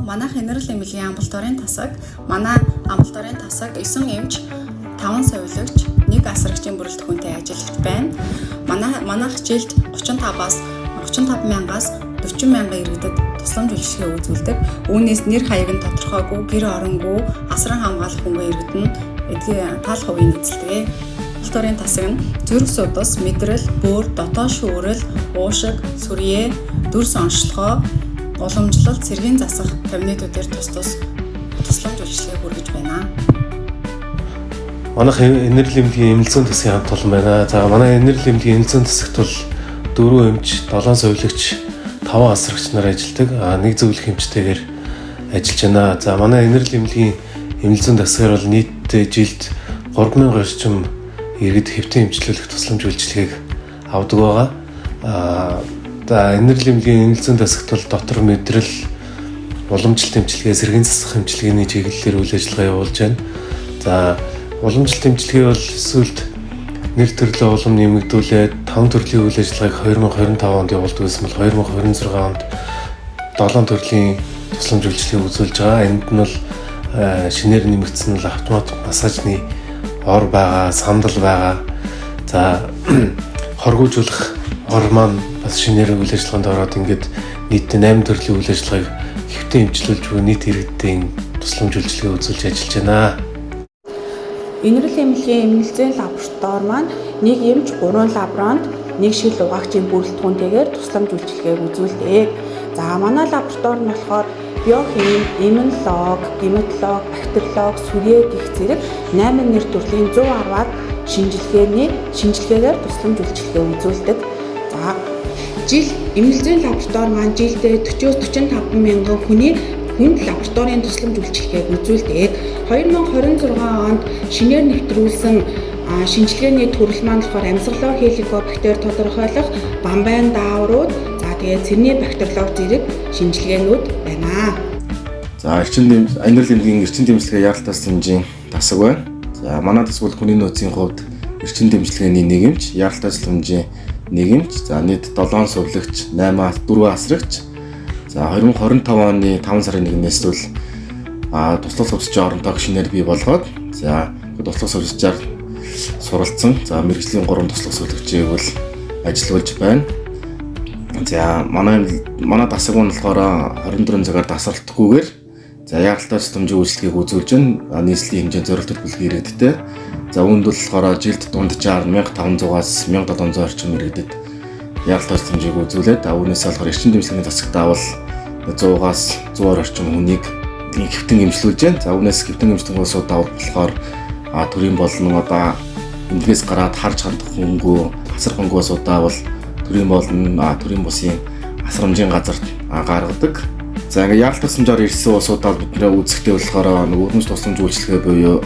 Манайх энерл эмнэлгийн амбулаторийн тасаг, манай амбулаторийн тасаг 9 эмч, 5 совилогч, 1 асрагчийн бүрэлдэхүүнтэй ажиллагч байна. Манайх жилд 35-аас 35,000-аас 40,000 иргэдэд тусламж үйлчилгээ үзүүлдэг. Үүнээс нэр хаяг нь тодорхойгүй, гэр оронгүй, асран хамгаалах хөнгөн иргэд нь эдгээр тал хувийн эзэлдэг. Амбулаторийн тасаг нь зүрх судас, мэдрэл, бөөр, дотоод шүүрэл, уушиг, сүрье, дүрс онцлогоо, уламжлалт, цэргийн засах кабинетүүдээр тусламж үйлчилгээ хүргэж байна. Манайх энерл эмнэлгийн эмнэлзэн тасгийн хамт олон байна. За манай энерл эмнэлгийн эмнэлзэн тасагт бол 4 эмч, 7 совилогч, 5 асрагч нар ажилладаг. Нэг зөвлөх эмчтэйгээр ажиллаж байна. За манай энерл эмнэлгийн эмнэлзэн тасгаар бол нийтдээ жилд 3,000 орчим иргэд хэвтэн эмчлүүлэх тусламж үйлчилгээг авдаг байгаа. За энерл эмнэлгийн эмнэлзэн тасагт бол дотор мэдрэл, уламжлалт эмчилгээ, сэргийн засах эмчилгээний чиглэлээр үйл ажиллагаа явуулж байна. За уламжлалт эмчилгээ бол сүүлд нэр төрлөө улам нэмэгдүүлээд 5 төрлийн үйл ажиллагааг 2025 онд явуулдаг байсан бол 2026 онд 7 төрлийн тусламж үйлчилгээг үзүүлж байгаа. Энд нь бол шинээр нэмэгдсэн бол автомат массажны ор байгаа, сандал байгаа. За хоргоожуулах ор маань бас шинээр үйл ажиллагаанд ороод ингээд нийтдээ 8 төрлийн үйл ажиллагааг хэвтэн эмчилүүлж буй нийт иргэдийн тусламж үйлчилгээ үзүүлж ажиллаж байна. Энерл эмнэлгийн эмнэлзэн лаборатори маань 1 эмч, 3 лаборант, 1 шил угаагчийн бүрэлдэхүүнтэйгээр тусламж үйлчилгээг үзүүлдэг. За манай лаборатори нь болохоор биохим, иммунолог, гематолог, бактериолог, сүрье гэх зэрэг 8 нэр төрлийн 110-аад шинжилгээгээр тусламж үйлчилгээ үзүүлдэг. За жил эмнэлзэн лаборатори маань жилдээ 40-45 мянган хүнд лабораторийн тусламж үйлчилгээг үзүүлдэг. 2026 онд шинээр нэвтрүүлсэн шинжилгээний төрөл маань болохоор амьсгалаа хеликобактер тодорхойлох, бамбайн дааврууд, за тэгээд цэрний бактериолог зэрэг шинжилгээнүүд байна. За энерл эмнэлгийн эрчим дэмжлэгээ яаралтай тусламжийн тасаг байна. За манай тасаг бол хүний нөөцийн хувьд эрчим дэмжлэгээний 1 эмч, яаралтай тусламжийн 1 эмч, за нийт 7 сувлагч, 4 асрагч. За 2025 оны 5 сарын 1-ээс бол туслах сувлагчийн оронтойг шинээр бий болгоод за туслах сувлагчаар суралцсан. За мэргэжлийн 3 туслах сувлагчийг бол ажиллуулж байна. За манай тасаг нь болохоор 24 цагаар тасралтгүйгээр за яаралтай тусламжийн үйлчилгээг үзүүлж байна. Нийслэлийн хэмжээнд зорилт төлөвлөгөө иргэдтэй. За үүнд бол болохоор жилд дунджаар 1500-аас 1700 орчим иргэдэд яаралтай тусламжийг үзүүлээд үүнээс болохоор эрчим дэмжлэгийн тасагтаа бол 100-аас 100 орчим хүнийг хэвтэн эмчлүүлж байна. За үүнээс хэвтэн эмчлэлийн суудаа болохоор төрийн болон одоо эндгээс гараад харж хандах хөнгөө, асар хөнгөө суудаа бол төрийн болон төрийн бусын асрамжийн газарт гаргадаг. За ингээ яаралтай тусламжаар ирсэн суудаа бидний үүсэхдээ болохоор өргөмж тусламж үйлчилгээ буюу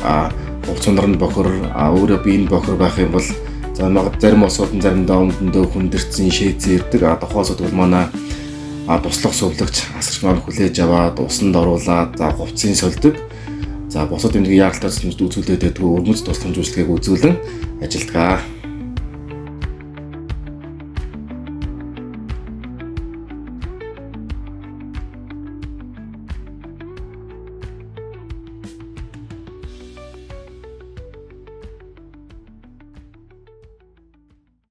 хувц ундрын бохор, өөрөө биеийн бохор байх юм бол зарим улсууд нь заримдаа өмдөндөө хүндэрсэн шээцэн ирдэг. Тухайн улсууд бол манай туслах сувлагч асарч маань хүлээж аваад усанд оруулаад хувцсыг сольдог. За бусад эмнэлгийн яаралтай тусламжид үзүүлээд өгдөг өргөмж тусламж үйлчилгээг үзүүлэн ажилладаг.